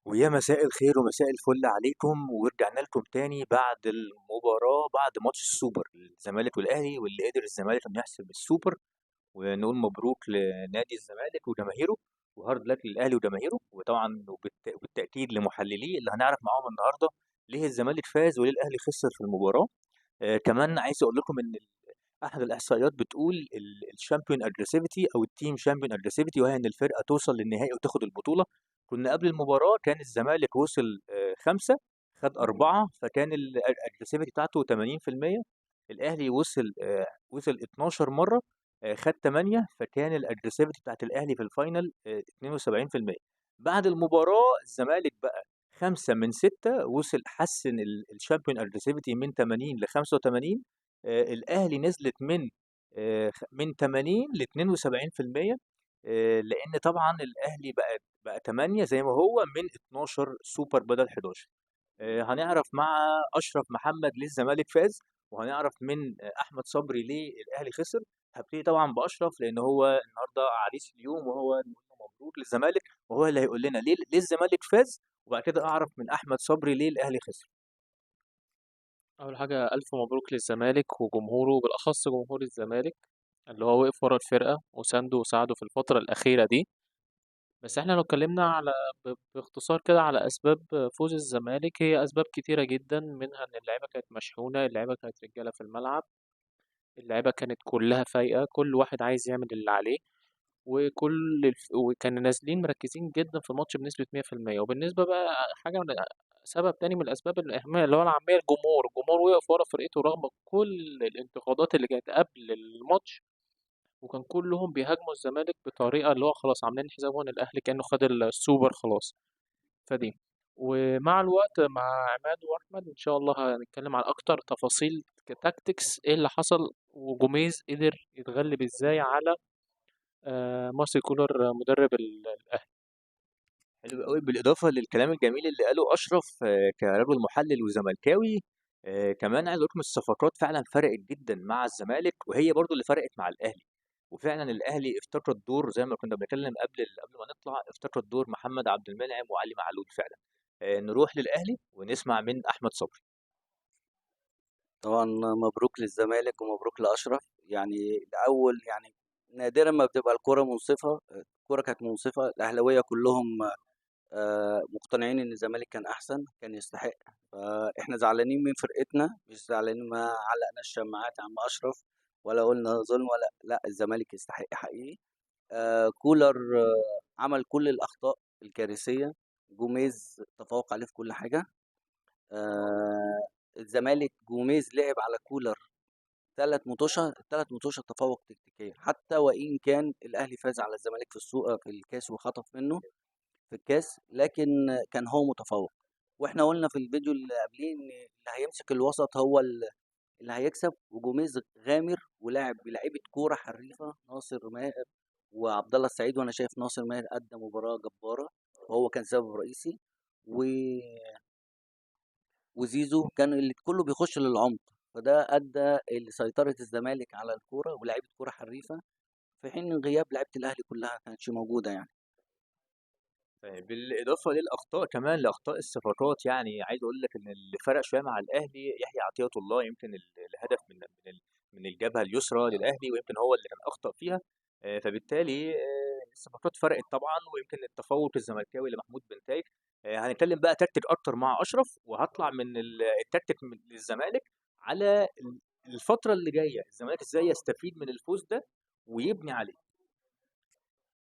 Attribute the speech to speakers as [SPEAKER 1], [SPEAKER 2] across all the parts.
[SPEAKER 1] ويا مساء الخير ومساء الفل عليكم، ورجعنا لكم تاني بعد المباراة، بعد ماتش السوبر الزمالك والأهلي، واللي قدر الزمالك إنه يحسم السوبر. ونقول مبروك لنادي الزمالك وجماهيره، وهارد لك للأهلي وجماهيره، وطبعا وبالتأكيد لمحلليه اللي هنعرف معاهم النهارده ليه الزمالك فاز وليه الأهلي خسر في المباراة. كمان عايز أقول لكم إن أحد الإحصائيات بتقول الشامبيون أجريسيفيتي أو التيم شامبيون أجريسيفيتي، وهي إن الفرقة توصل للنهائي وتاخد البطولة. كنا قبل المباراة كان الزمالك وصل خمسة، خد أربعة، فكان الأجريسيفيتي بتاعته 80%. الأهلي وصل 12 مرة، خد 8، فكان الأجريسيفيتي بتاعت الأهلي في الفاينل 72%. بعد المباراة الزمالك بقى خمسة من ستة، حسن الشامبيون أجريسيفيتي من 80 ل 85. الأهلي نزلت من 80 ل 72%. لأن طبعا الأهلي بقى 8 زي ما هو من 12 سوبر بدل 11. هنعرف مع أشرف محمد ليه الزمالك فاز، وهنعرف من أحمد صبري ليه الأهلي خسر. هبتدي طبعا بأشرف لأن هو النهارده عريس اليوم، وهو نقول له مبروك للزمالك، وهو اللي هيقول لنا ليه الزمالك فاز، وبعد كده أعرف من أحمد صبري ليه الأهلي خسر.
[SPEAKER 2] أول حاجة ألف مبروك للزمالك وجمهوره، بالأخص جمهور الزمالك اللي هو وقف ورا الفرقة وسانده وساعده في الفترة الأخيرة دي. بس احنا لو اتكلمنا باختصار كده على أسباب فوز الزمالك، هي أسباب كتيرة جدا، منها إن اللعيبة كانت مشحونة، اللعيبة كانت رجالة في الملعب، اللعيبة كانت كلها فايقة، كل واحد عايز يعمل اللي عليه، وكانوا نازلين مركزين جدا في الماتش بنسبة 100%. وبالنسبة بقى سبب تاني من الأسباب الأهمية اللي هو العامية، الجمهور وقف ورا فرقته رغم كل الانتقادات اللي كانت قبل الماتش، وكان كلهم بيهاجموا الزمالك بطريقة اللي هو خلاص عاملين حسابهم إن الأهلي كأنه خد السوبر خلاص. فدي، ومع الوقت مع عماد وأحمد إن شاء الله هنتكلم عن أكتر تفاصيل كتاكتكس إيه اللي حصل، وجوميز قدر يتغلب إزاي على مارسيل كولر مدرب الأهلي.
[SPEAKER 1] حلو قوي، بالاضافه للكلام الجميل اللي قاله اشرف كرجل محلل وزملكاوي. كمان عايز اقول لكم الصفقات فعلا فرقت جدا مع الزمالك، وهي برضو اللي فرقت مع الاهلي. وفعلا الاهلي افتقد دور، زي ما كنا بنتكلم قبل ما نطلع، افتقد دور محمد عبد المنعم وعلي معلول فعلا. نروح للاهلي ونسمع من احمد صبري.
[SPEAKER 3] طبعا مبروك للزمالك ومبروك لأشرف. يعني الأول يعني نادرا ما بتبقى الكرة منصفة. الكرة كانت منصفة، الأهلاوية كلهم مقتنعين إن الزمالك كان أحسن، كان يستحق. فإحنا زعلانين من فرقتنا، مش زعلانين، ما علقناش شماعات يا عم أشرف ولا قلنا ظلم ولا لا. الزمالك يستحق حقيقي. كولر عمل كل الأخطاء الكارثية. جوميز تفوق عليه في كل حاجة. الزمالك جوميز لعب على كولر 3 مطوشة تفوق تكتيكيا، حتى وإن كان الأهلي فاز على الزمالك في الكاس وخطف منه في الكاس، لكن كان هو متفوق. واحنا قلنا في الفيديو اللي قبليه ان اللي هيمسك الوسط هو اللي هيكسب. وجوميز غامر ولاعب بلعيبه كوره حريفه، ناصر ماهر وعبد الله السعيد. وانا شايف ناصر ماهر قدم مباراه جباره، وهو كان سبب رئيسي. و... وزيزو كان اللي كله بيخش للعمق، فده ادى لسيطره الزمالك على الكوره ولاعيبه كوره حريفه، في حين غياب لعيبه الاهلي كلها كانتش موجوده يعني.
[SPEAKER 1] بالاضافه للاخطاء، كمان لاخطاء الصفقات، يعني عايز اقول لك ان اللي فرق شويه مع الاهلي يحيى عطيه الله، يمكن الهدف من الجبهه اليسرى للاهلي، ويمكن هو اللي كان اخطا فيها. فبالتالي الصفقات فرقت طبعا، ويمكن التفوق الزملكاوي لمحمود بنتايج. هنتكلم بقى تكتيك اكتر مع اشرف، وهطلع من التكتيك للزمالك على الفتره اللي جايه الزمالك ازاي يستفيد من الفوز ده ويبني عليه.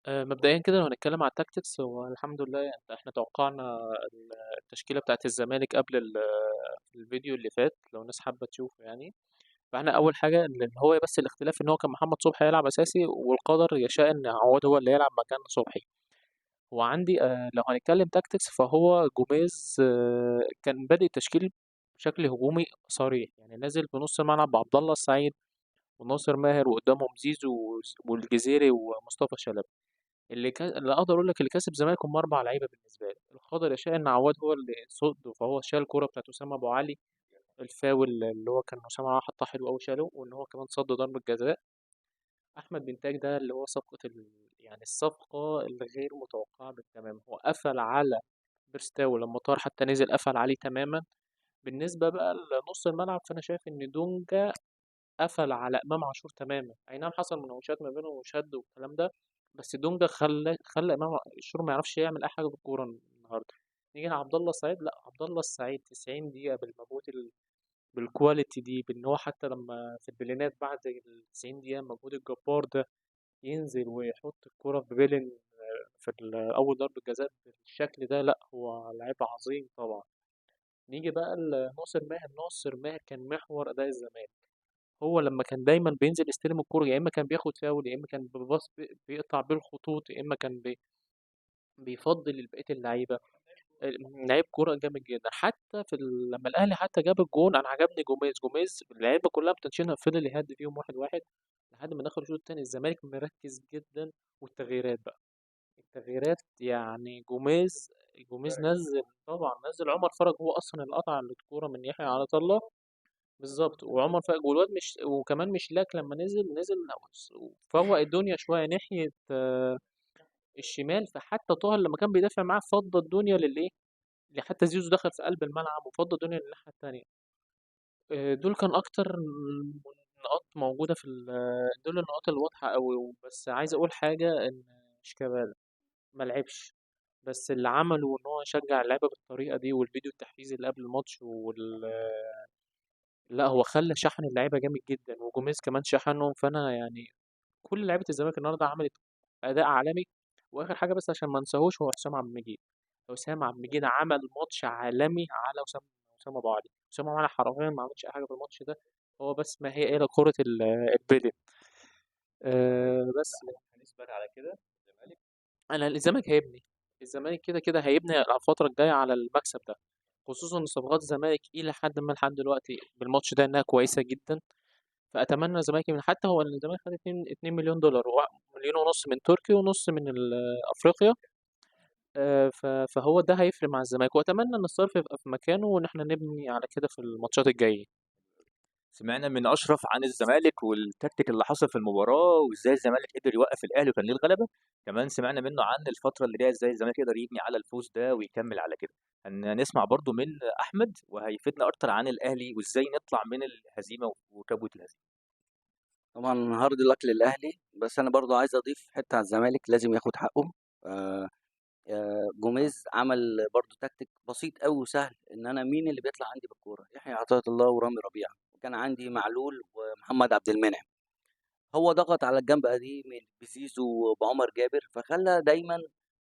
[SPEAKER 2] مبدئيا كده لو هنتكلم على التاكتكس، هو الحمد لله يعني احنا توقعنا التشكيلة بتاعت الزمالك قبل الفيديو اللي فات، لو الناس حابة تشوفه يعني. فاحنا أول حاجة إن هو بس الاختلاف إن هو كان محمد صبحي هيلعب أساسي، والقدر يشاء إن عواد هو اللي يلعب مكان صبحي. هو عندي لو هنتكلم تاكتكس، فهو جوميز كان بادئ التشكيل بشكل هجومي صريح، يعني نازل بنص الملعب بعبد الله السعيد وناصر ماهر، وقدامهم زيزو والجزيري ومصطفى شلبي. اللي اقدر اقول لك اللي كسب الزمالك هم 4 لعيبه بالنسبه لي. الخضر يشاء ان عواد هو اللي صد، فهو شال الكوره بتاعت اسامه ابو علي، الفاول اللي هو كان اسامه حطها حلو قوي شاله، وان هو كمان صد ضربه جزاء. احمد بنتاج ده اللي هو يعني الصفقه الغير متوقعه بالتمام، هو قفل على بيرستاو لما طار حتى نزل قفل عليه تماما. بالنسبة بقى لنص الملعب فأنا شايف إن دونجا قفل على إمام عاشور تماما. أي نعم حصل مناوشات ما بينهم وشد والكلام ده، بس دونجا خلى إمام عاشور ما يعرفش يعمل أي حاجة بالكورة النهاردة. نيجي لعبد الله السعيد، لا عبد الله السعيد 90 دقيقة بالمجهود بالكواليتي دي، بإن هو حتى لما في البلينات بعد ال 90 دقيقة المجهود الجبار ده ينزل ويحط الكورة في بيلين في أول ضربة جزاء بالشكل ده، لا هو لعيب عظيم طبعا. نيجي بقى لناصر ماهر. ناصر ماهر كان محور أداء الزمالك. هو لما كان دايما بينزل يستلم الكورة يا إما كان بياخد فاول، يا إما كان بيباص بيقطع بالخطوط، يا إما كان بيفضل لبقية اللعيبة. لعيب كورة جامد جدا. حتى لما الأهلي حتى جاب الجون أنا عجبني جوميز اللعيبة كلها بتنشنها، فضل يهدي فيهم واحد واحد لحد ما دخل الشوط التاني. الزمالك مركز جدا. والتغييرات بقى، التغييرات يعني جوميز نزل طبعا، نزل عمر فرج هو أصلا اللي قطع الكورة من يحيى على الله. بالظبط. وعمر فرج والواد مش، وكمان مش لاك لما نزل فوق الدنيا شوية ناحية الشمال. فحتى طاهر لما كان بيدافع معاه فضى الدنيا للإيه، اللي حتى زيزو دخل في قلب الملعب وفضى الدنيا للناحية التانية. دول كان أكتر نقاط موجودة دول النقاط الواضحة أوي. بس عايز أقول حاجة، إن شيكابالا ملعبش، بس اللي عمله إن هو يشجع اللعيبة بالطريقة دي، والفيديو التحفيزي اللي قبل الماتش لا هو خلى شحن اللعيبة جامد جدا، وجوميز كمان شحنهم. فأنا يعني كل لعيبة الزمالك النهاردة عملت أداء عالمي. وآخر حاجة بس عشان ما نساهوش، هو حسام عبد المجيد. حسام عبد المجيد عمل ماتش عالمي على وسام أبو علي. وسام أبو علي حرفيا ما عملش أي حاجة في الماتش ده، هو بس ما هي إلى كرة البيلين. بس
[SPEAKER 1] هنثبت على كده الزمالك.
[SPEAKER 2] أنا الزمالك هيبني. الزمالك كده كده هيبني على الفترة الجاية على المكسب ده، خصوصا إن صفقات الزمالك إلى حد ما لحد دلوقتي بالماتش ده إنها كويسة جدا. فأتمنى الزمالك يبني. حتى هو الزمالك خد 2 مليون دولار، مليون ونص من تركيا ونص من أفريقيا. فهو ده هيفرق مع الزمالك، وأتمنى إن الصرف يبقى في مكانه وإن احنا نبني على كده في الماتشات الجاية.
[SPEAKER 1] سمعنا من اشرف عن الزمالك والتكتيك اللي حصل في المباراه، وازاي الزمالك قدر يوقف الاهلي وكان ليه الغلبه. كمان سمعنا منه عن الفتره اللي جايه ازاي الزمالك يقدر يبني على الفوز ده ويكمل على كده. هنسمع برضو من احمد وهيفيدنا اكتر عن الاهلي وازاي نطلع من الهزيمه وكبوه الهزيمه.
[SPEAKER 3] طبعا هارد لك للاهلي، بس انا برضو عايز اضيف حته على الزمالك لازم ياخد حقه. آه، جوميز عمل برضو تكتيك بسيط قوي وسهل، ان انا مين اللي بيطلع عندي بالكوره؟ يحيى عطية الله ورامي ربيعه، وكان عندي معلول ومحمد عبد المنعم. هو ضغط على الجنبة دي من بزيزو وبعمر جابر، فخلى دايما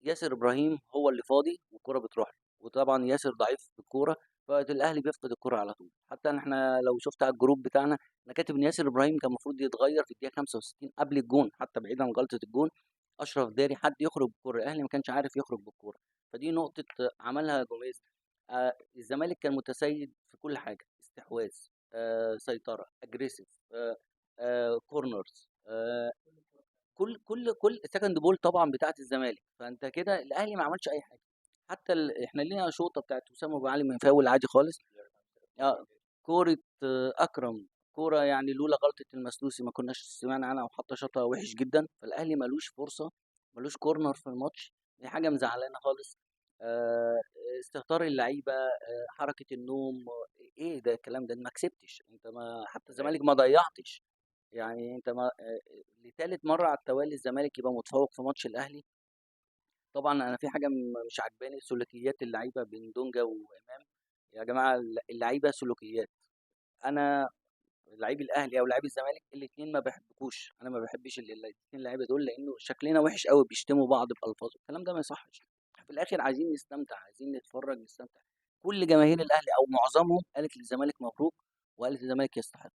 [SPEAKER 3] ياسر ابراهيم هو اللي فاضي والكرة بتروح له. وطبعا ياسر ضعيف بالكوره، فالاهلي بيفقد الكرة على طول. حتى احنا لو شفت على الجروب بتاعنا انا كاتب ان ياسر ابراهيم كان المفروض يتغير في الدقيقه 65 قبل الجون، حتى بعيدا عن غلطه الجون. اشرف داري حد يخرج بالكوره، الاهلي ما كانش عارف يخرج بالكوره. فدي نقطه عملها جوميز. الزمالك كان متسيد في كل حاجه، استحواذ، سيطره، اجريسيف، كورنرز، كل سكند بول طبعا بتاعه الزمالك. فانت كده الاهلي ما عملش اي حاجه. حتى احنا لينا شوطه بتاعت وسام ابو علي من فاول عادي خالص. كوره اكرم، كوره يعني لولا غلطه المسلوسي ما كناش سمعنا عنها، وحتى شاطها وحش جدا. فالاهلي ملوش فرصه، ملوش كورنر في الماتش. دي حاجه مزعلانه خالص. استهتار اللعيبه، حركه النوم، ايه ده الكلام ده؟ ما كسبتش انت، ما حتى الزمالك ما ضيعتش. يعني انت ما لتالت مره على التوالي الزمالك يبقى متفوق في ماتش الاهلي. طبعا انا في حاجه مش عجباني، سلوكيات اللعيبه بين دونجا وامام. يا جماعه اللعيبه سلوكيات. انا لعيب الاهلي او لعيب الزمالك الاثنين ما بحبكوش، انا ما بحبش الاثنين اللعيبه دول، لانه شكلنا وحش قوي، بيشتموا بعض بالفاظ. الكلام ده ما يصحش. في الاخر عايزين نستمتع، عايزين نتفرج نستمتع. كل جماهير الاهلي او معظمهم قالت للزمالك مبروك، وقالت الزمالك يستحق.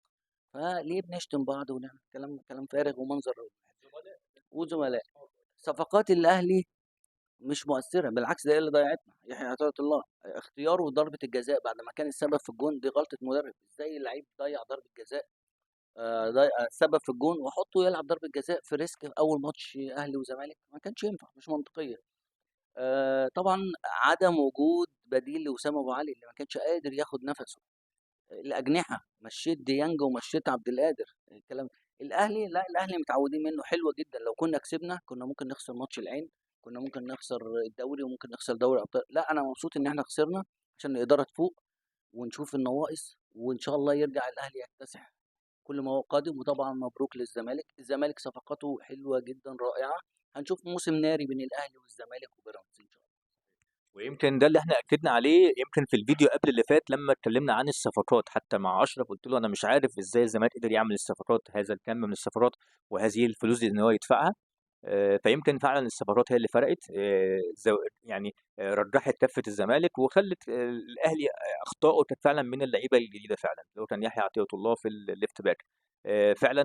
[SPEAKER 3] فليه بنشتم بعض ونعمل كلام فارغ ومنظر وزملاء؟ صفقات الاهلي مش مؤثره، بالعكس ده هي اللي ضيعتنا. يحيى عطية الله اختياره ضربه الجزاء بعد ما كان السبب في الجون، دي غلطه مدرب. ازاي اللعيب ضيع ضربه جزاء، سبب في الجون، واحطه يلعب ضربه جزاء في ريسك في اول ماتش اهلي وزمالك؟ ما كانش ينفع، مش منطقيه. طبعا عدم وجود بديل لوسام ابو علي اللي ما كانش قادر ياخد نفسه. الاجنحه مشيت ديانج ومشيت عبد القادر. الكلام الاهلي، لا الاهلي متعودين منه حلوه جدا. لو كنا كسبنا كنا ممكن نخسر ماتش العين، كنا ممكن نخسر الدوري وممكن نخسر دوري ابطال. لا انا مبسوط ان احنا خسرنا عشان الاداره تفوق ونشوف النواقص، وان شاء الله يرجع الاهلي يكتسح كل ما هو قادم. وطبعا مبروك للزمالك، الزمالك صفقاته حلوه جدا رائعه، هنشوف موسم ناري بين الاهلي والزمالك وبيراميدز ان شاء الله.
[SPEAKER 1] ويمكن ده اللي احنا اكدنا عليه يمكن في الفيديو قبل اللي فات لما اتكلمنا عن الصفقات، حتى مع اشرف قلت له انا مش عارف ازاي الزمالك قدر يعمل الصفقات، هذا الكم من الصفقات وهذه الفلوس دي ان هو يدفعها. فيمكن فعلا الصفقات هي اللي فرقت، يعني رجحت كفه الزمالك وخلت الاهلي اخطائه كانت فعلا من اللعيبه الجديده فعلا، اللي هو كان يحيى عطيه الله في الليفت باك. فعلا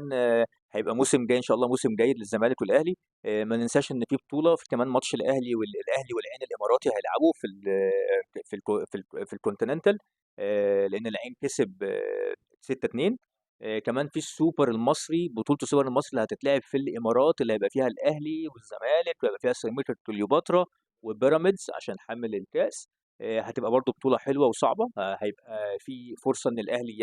[SPEAKER 1] هيبقى موسم جاي ان شاء الله، موسم جيد للزمالك والاهلي. ما ننساش ان في بطوله، في كمان ماتش الاهلي والعين الاماراتي هيلعبوا في الكونتيننتال، لان العين كسب 6-2. كمان في السوبر المصري، بطوله السوبر المصري اللي هتتلعب في الامارات، اللي هيبقى فيها الاهلي والزمالك وهيبقى فيها سيراميكا كليوباترا وبيراميدز عشان حامل الكاس. هتبقى برضو بطوله حلوه وصعبه، هيبقى في فرصه ان الاهلي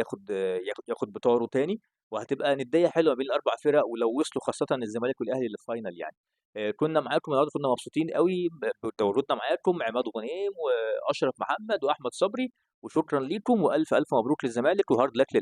[SPEAKER 1] ياخد بطاره تاني، وهتبقى نديه حلوه بين الاربع فرق ولو وصلوا، خاصه الزمالك والاهلي للفاينل يعني. كنا معاكم النهارده، كنا مبسوطين قوي بتواجدنا معاكم، عماد غنيم واشرف محمد واحمد صبري، وشكرا ليكم والف الف مبروك للزمالك وهارد لك